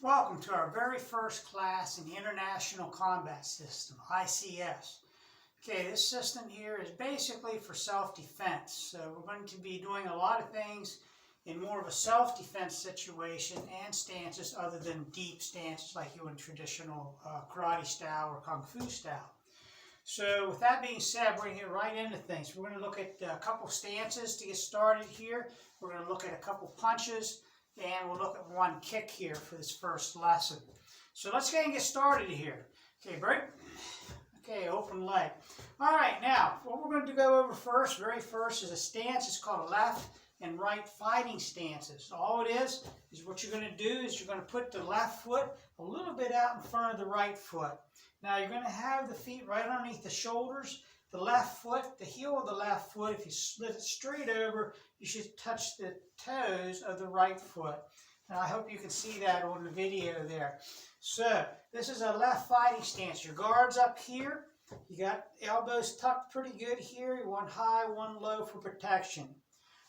Welcome to our very first class in the International Combat System, ICS. Okay, this system here is basically for self-defense. So we're going to be doing a lot of things in more of a self-defense situation and stances other than deep stances like you in traditional karate style or kung fu style. So with that being said, we're going to get right into things. We're going to look at a couple stances to get started here. We're going to look at a couple punches. And we'll look at one kick here for this first lesson. So let's go and get started here. Okay, break. Okay, open leg. All right, now, what we're going to go over first, very first, is a stance. It's called a left and right fighting stances. All it is what you're going to do is you're going to put the left foot a little bit out in front of the right foot. Now, you're going to have the feet right underneath the shoulders. The left foot, the heel of the left foot, if you split it straight over, you should touch the toes of the right foot. And I hope you can see that on the video there. So, this is a left fighting stance. Your guard's up here. You got elbows tucked pretty good here. One high, one low for protection.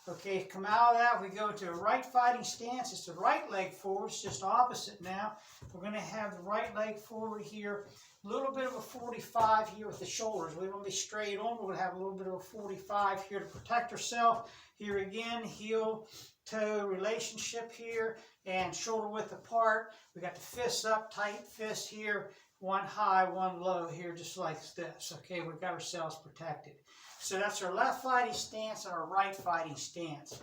Okay, come out of that, we go to a right fighting stance. It's the right leg forward. It's just opposite now. We're going to have the right leg forward here. A little bit of a 45 here with the shoulders. We don't be straight on. We're going to have a little bit of a 45 here to protect ourselves. Here again, heel-toe relationship here and shoulder width apart. We got the fists up, tight fist here. One high, one low here, just like this. Okay, we've got ourselves protected. So that's our left fighting stance and our right fighting stance.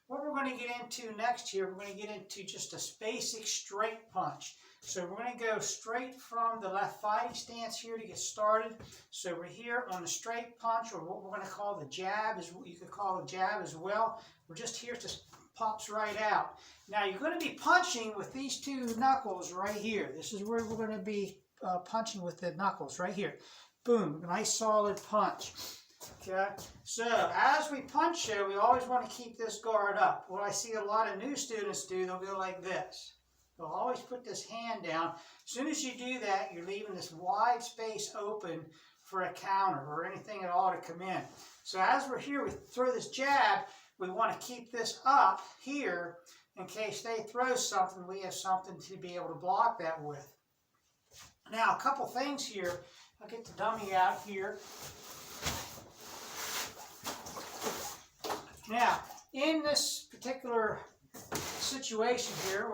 What we're going to get into next here, we're going to get into just a basic straight punch. So we're going to go straight from the left fighting stance here to get started. So we're here on the straight punch, or what we're going to call the jab, is what you could call a jab as well. We're just here to pops right out. Now you're going to be punching with these two knuckles right here. This is where we're going to be punching with the knuckles right here. Boom, nice solid punch. Okay, so as we punch here, we always want to keep this guard up. What I see a lot of new students do, they'll go like this. They'll always put this hand down. As soon as you do that, you're leaving this wide space open for a counter or anything at all to come in. So as we're here, we throw this jab. We want to keep this up here in case they throw something. We have something to be able to block that with. Now, a couple things here. I'll get the dummy out here. Now, in this particular situation here,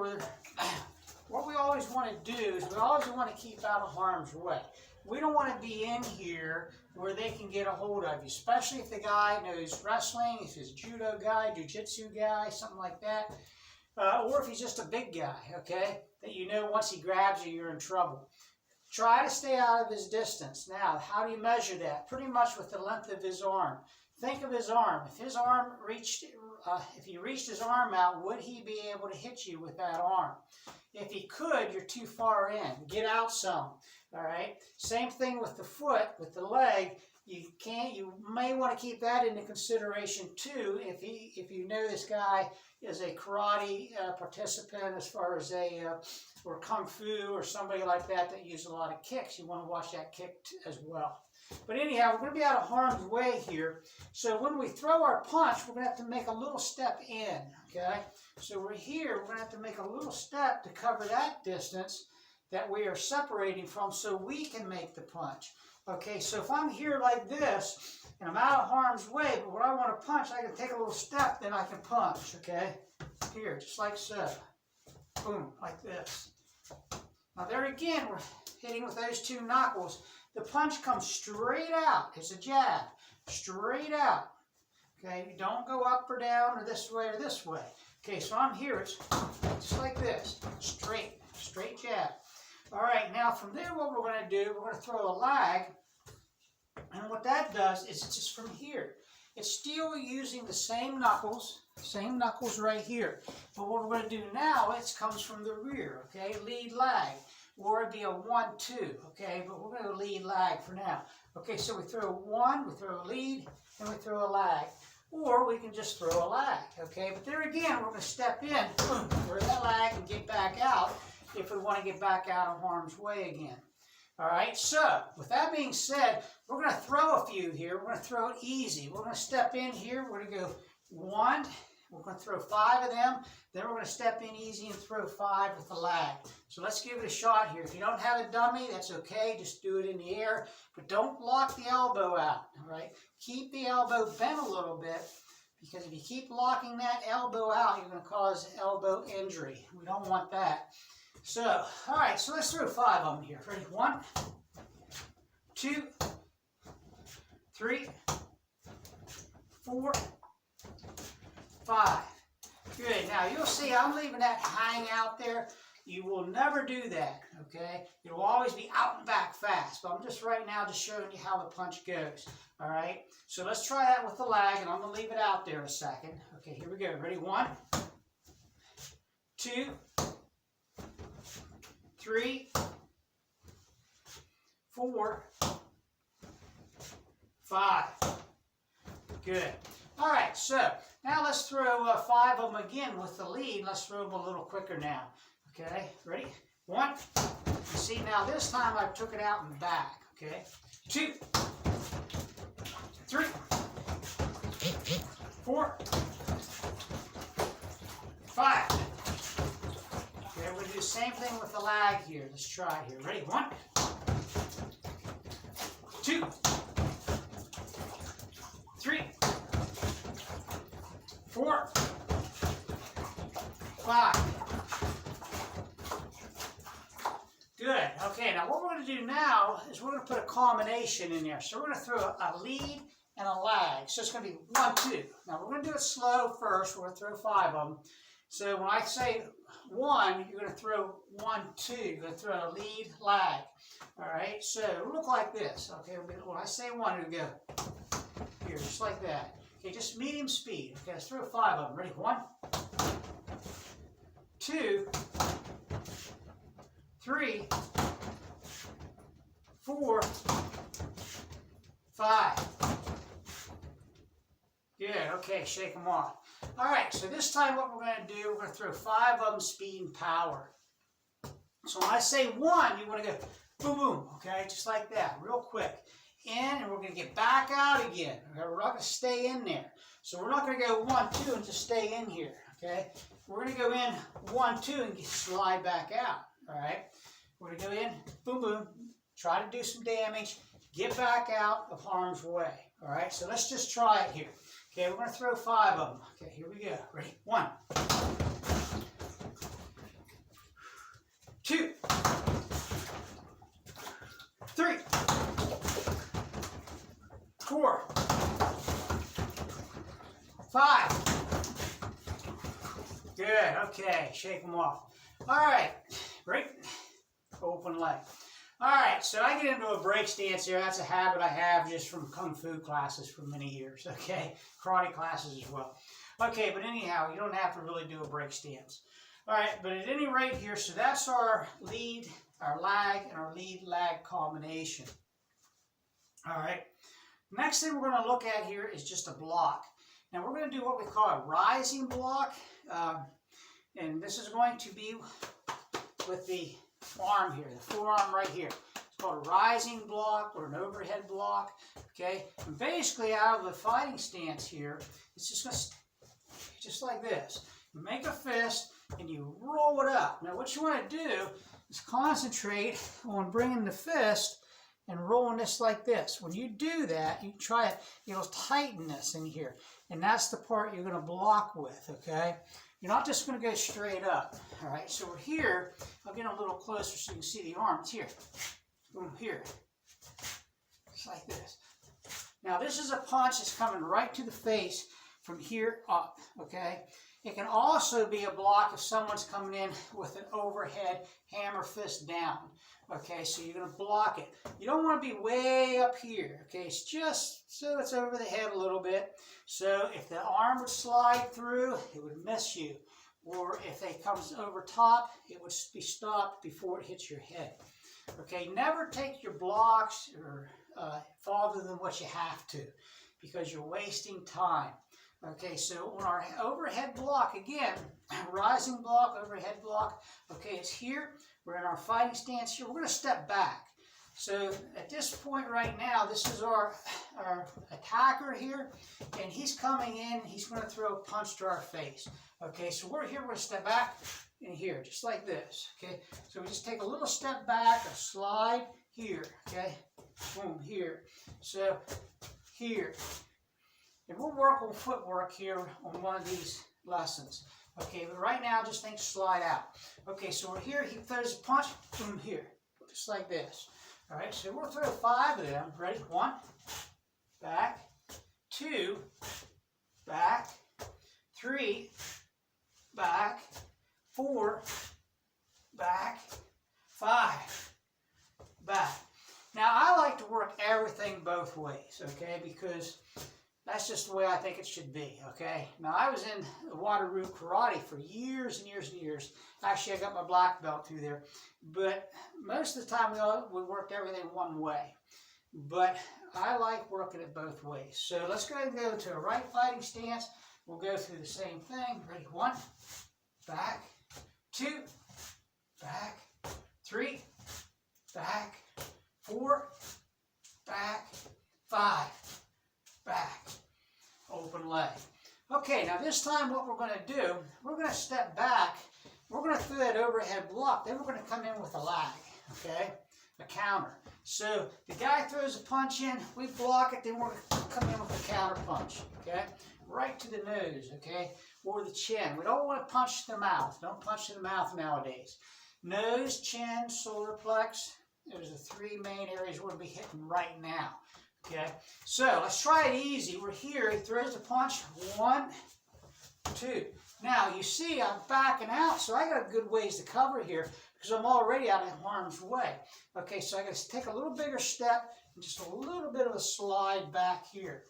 what we always want to do is we always want to keep out of harm's way. We don't want to be in here where they can get a hold of you, especially if the guy knows wrestling, if he's a judo guy, jiu-jitsu guy, something like that, or if he's just a big guy, okay, that you know once he grabs you, you're in trouble. Try to stay out of his distance. Now, how do you measure that? Pretty much with the length of his arm. Think of his arm. If his arm reached, if he reached his arm out, would he be able to hit you with that arm? If he could, you're too far in. Get out some. All right. Same thing with the foot, with the leg. You may want to keep that into consideration too. If you know this guy is a karate participant, as far as or kung fu or somebody like that uses a lot of kicks, you want to watch that kick as well. But anyhow, we're going to be out of harm's way here. So when we throw our punch, we're going to have to make a little step in, okay? So we're here, we're going to have to make a little step to cover that distance that we are separating from so we can make the punch. Okay, so if I'm here like this, and I'm out of harm's way, but when I want to punch, I can take a little step, then I can punch, okay? Here, just like so. Boom, like this. Now there again, we're hitting with those two knuckles. The punch comes straight out. It's a jab. Straight out. Okay, you don't go up or down or this way or this way. Okay, so I'm here. It's just like this. Straight jab. All right, now from there what we're going to do, we're going to throw a lag. And what that does is it's just from here. It's still using the same knuckles right here. But what we're going to do now, it comes from the rear, okay? Lead lag. Or it'd be a 1-2, okay? But we're going to lead lag for now. Okay, so we throw a 1, we throw a lead, and we throw a lag. Or we can just throw a lag, okay? But there again, we're going to step in, boom, throw that lag and get back out if we want to get back out of harm's way again. All right, so with that being said, we're going to throw a few here. We're going to throw it easy. We're going to step in here. We're going to go 1, We're going to throw 5 of them. Then we're going to step in easy and throw 5 with the lag. So let's give it a shot here. If you don't have a dummy, that's okay. Just do it in the air. But don't lock the elbow out, all right? Keep the elbow bent a little bit, because if you keep locking that elbow out, you're going to cause elbow injury. We don't want that. So, all right, so let's throw 5 of them here. Ready? 1, 2, 3, 4, 5. Good. Now you'll see I'm leaving that hang out there. You will never do that, okay? It will always be out and back fast. But I'm just right now just showing you how the punch goes, all right? So let's try that with the lag, and I'm going to leave it out there a second. Okay, here we go. Ready? 1, 2, 3, 4, 5. Good. All right, so now let's throw 5 of them again with the lead. Let's throw them a little quicker now. Okay, ready? 1. You see, now this time I took it out in the back. Okay, 2, 3, 4, 5. Okay, we're going to do the same thing with the lag here. Let's try it here. Ready? 1, 2, 3, 4, 5. Good. Okay, now what we're going to do now is we're going to put a combination in there. So we're going to throw a lead and a lag. So it's going to be 1, 2. Now we're going to do it slow first. We're going to throw 5 of them. So when I say 1, you're going to throw 1, 2. You're going to throw a lead, lag. All right, so it'll look like this. Okay, when I say 1, it'll go here, just like that. Okay, just medium speed. Okay, let's throw 5 of them. Ready? 1, 2, 3, 4, 5. Good. Okay, shake them off. All right, so this time what we're going to do, we're going to throw 5 of them speed and power. So when I say 1, you want to go boom, boom, okay, just like that, real quick. In, and we're going to get back out again. Okay? We're not going to stay in there. So we're not going to go 1, 2 and just stay in here, okay? We're going to go in 1, 2 and slide back out, all right? We're going to go in, boom, boom, try to do some damage, get back out of harm's way, all right? So let's just try it here. Okay, we're going to throw 5 of them. Okay, here we go. Ready? 1, 2, 3, 4, 5. Good. Okay, shake them off. All right, break, open leg. All right, so I get into a break stance here. That's a habit I have just from Kung Fu classes for many years, okay? Karate classes as well. Okay, but anyhow, you don't have to really do a break stance. All right, but at any rate here, so that's our lead, our lag, and our lead-lag combination. All right, next thing we're going to look at here is just a block. Now, we're going to do what we call a rising block, and this is going to be with the arm here, the forearm right here. It's called a rising block or an overhead block, okay? And basically, out of the fighting stance here, it's just going to, just like this. You make a fist, and you roll it up. Now, what you want to do is concentrate on bringing the fist and rolling this like this. When you do that, you try it, it'll tighten this in here. And that's the part you're going to block with, okay? You're not just going to go straight up, all right? So we're here. I'll get a little closer so you can see the arms here. Boom, here. Just like this. Now, this is a punch that's coming right to the face from here up, okay? It can also be a block if someone's coming in with an overhead hammer fist down. Okay, so you're going to block it. You don't want to be way up here. Okay, it's just so it's over the head a little bit. So if the arm would slide through, it would miss you. Or if it comes over top, it would be stopped before it hits your head. Okay, never take your blocks or farther than what you have to, because you're wasting time. Okay, so on our overhead block, again, rising block, overhead block, okay, it's here. We're in our fighting stance here. We're going to step back. So at this point right now, this is our attacker here, and he's coming in, he's going to throw a punch to our face. Okay, so we're here, we're going to step back in here, just like this. Okay, so we just take a little step back, a slide here, okay, boom, here. So here, and we'll work on footwork here on one of these lessons. Okay, but right now, just think slide out. Okay, so we're here, he throws a punch, boom, here, just like this. All right, so we'll throw 5 of them. Ready? 1, back, 2, back, 3, back, 4, back, 5, back. Now, I like to work everything both ways, okay, because that's just the way I think it should be, okay? Now, I was in Wateroo Karate for years and years and years. Actually, I got my black belt through there. But most of the time, we worked everything one way. But I like working it both ways. So let's go ahead and go to a right fighting stance. We'll go through the same thing. Ready? 1, back, 2, back, 3, back, 4, back, 5, back, open leg. Okay, now this time what we're going to do, we're going to step back, we're going to throw that overhead block, then we're going to come in with a lag, okay, a counter. So the guy throws a punch in, we block it, then we're going to come in with a counter punch, okay, right to the nose, okay, or the chin. We don't want to punch the mouth. Don't punch to the mouth nowadays. Nose, chin, solar plex, those are the 3 main areas we're going to be hitting right now. Okay, so let's try it easy. We're here, he throws a punch, 1, 2. Now, you see I'm backing out, so I got a good ways to cover here because I'm already out of harm's way. Okay, so I got to take a little bigger step and just a little bit of a slide back here.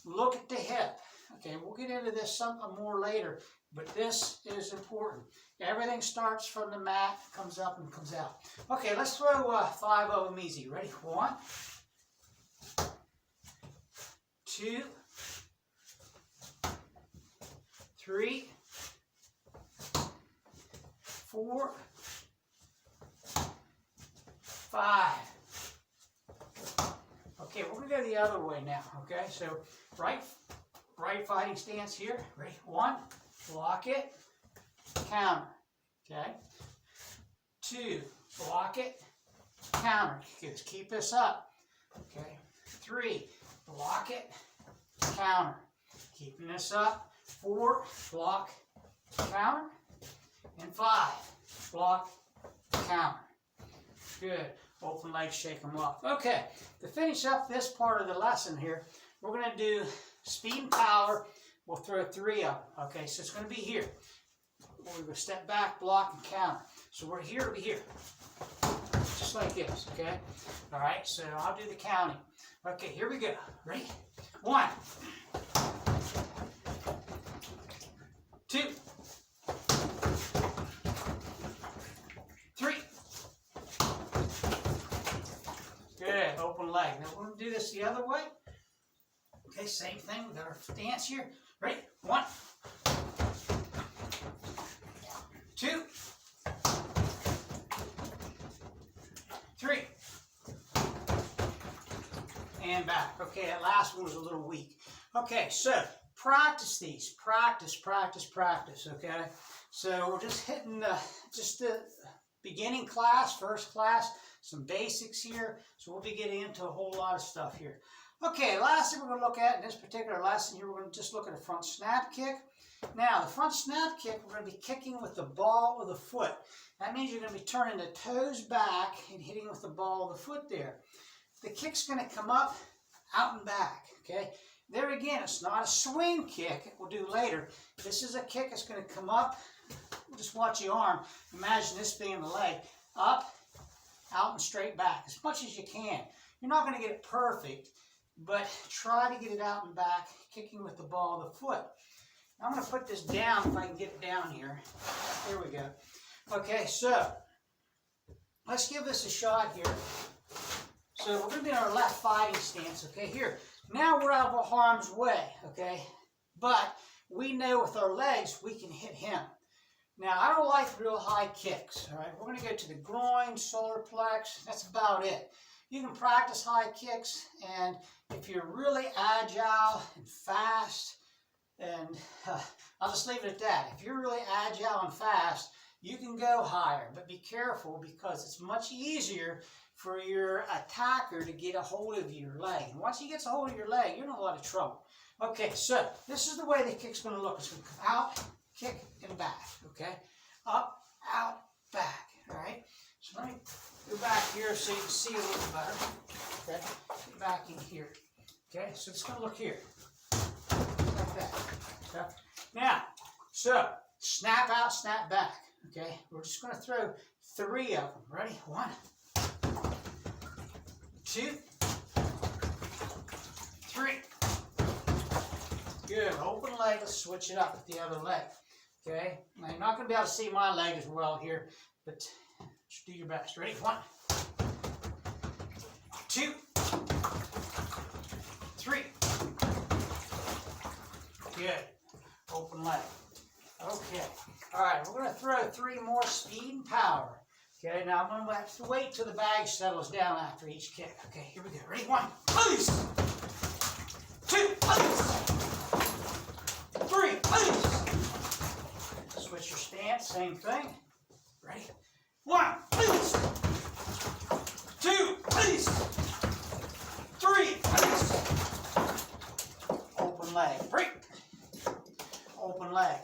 Look at the hip. Okay, we'll get into this something more later, but this is important. Everything starts from the mat, comes up and comes out. Okay, let's throw 5 of them easy. Ready? 1, 2, 3, 4, 5. Okay, we're going to go the other way now, okay? So right fighting stance here. Ready? 1, block it, counter, okay? 2, block it, counter. Just keep this up, okay? 3, block it, counter. Keeping this up. 4, block, counter. And 5, block, counter. Good. Open legs, shake them off. Okay, to finish up this part of the lesson here, we're going to do speed and power. We'll throw 3 of them. Okay, so it's going to be here. We're going to step back, block, and counter. So we're here to be here. Just like this, okay? All right, so I'll do the counting. Okay, here we go. Ready? 1, 2, 3. Good, open leg. Now we're going to do this the other way. Okay, same thing. We got our stance here. Ready? 1, 2, 3. And back. Okay, that last one was a little weak. Okay, so practice these. Practice, practice, practice, okay? So we're just hitting the beginning class, first class, some basics here. So we'll be getting into a whole lot of stuff here. Okay, last thing we're going to look at in this particular lesson here, we're going to just look at a front snap kick. Now, the front snap kick, we're going to be kicking with the ball of the foot. That means you're going to be turning the toes back and hitting with the ball of the foot there. The kick's going to come up, out and back, okay? There again, it's not a swing kick we'll do later. This is a kick that's going to come up. Just watch the arm. Imagine this being the leg. Up, out, and straight back as much as you can. You're not going to get it perfect, but try to get it out and back, kicking with the ball of the foot. I'm going to put this down if I can get it down here. There we go. Okay, so let's give this a shot here. So we're going to be in our left fighting stance, okay, here. Now we're out of harm's way, okay? But we know with our legs we can hit him. Now, I don't like real high kicks, all right? We're going to go to the groin, solar plex. That's about it. You can practice high kicks, and if you're really agile and fast, and I'll just leave it at that. If you're really agile and fast, you can go higher, but be careful because it's much easier for your attacker to get a hold of your leg. And once he gets a hold of your leg, you're in a lot of trouble. Okay, so this is the way the kick's going to look. It's going to come out, kick, and back, okay? Up, out, back, all right? So let me go back here so you can see a little better, okay? Get back in here, okay? So it's going to look here, like that, okay? Now, so snap out, snap back, okay? We're just going to throw 3 of them. Ready? 1, 2, 3. Good. Open leg. Let's switch it up with the other leg. Okay? Now, you're not going to be able to see my leg as well here, but just do your best. Ready? 1, 2, 3. Good. Open leg. Okay. All right. We're going to throw 3 more speed and power. Okay. Now, I'm going to have to wait till the bag settles down after each kick. Okay. Here we go. Ready? 1. Release. 2. Release. 3. Release. Switch your stance. Same thing. Ready? 1. Release. 2. Release. 3. Release. Open leg. Break. Open leg.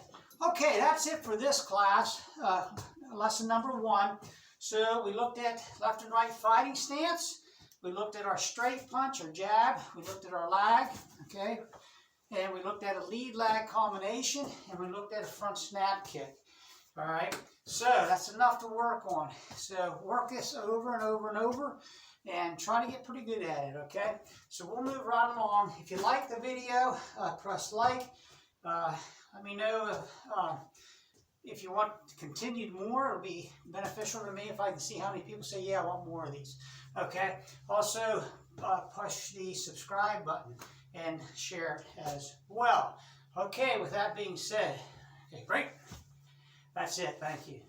Okay, that's it for this class, lesson number 1. So we looked at left and right fighting stance. We looked at our straight punch or jab. We looked at our lag, okay? And we looked at a lead lag combination, and we looked at a front snap kick. All right, so that's enough to work on. So work this over and over and over, and try to get pretty good at it, okay? So we'll move right along. If you like the video, press like. Let me know if you want continued more. It'll be beneficial to me if I can see how many people say, yeah, I want more of these. Okay. Also, push the subscribe button and share it as well. Okay, with that being said, okay, great. That's it. Thank you.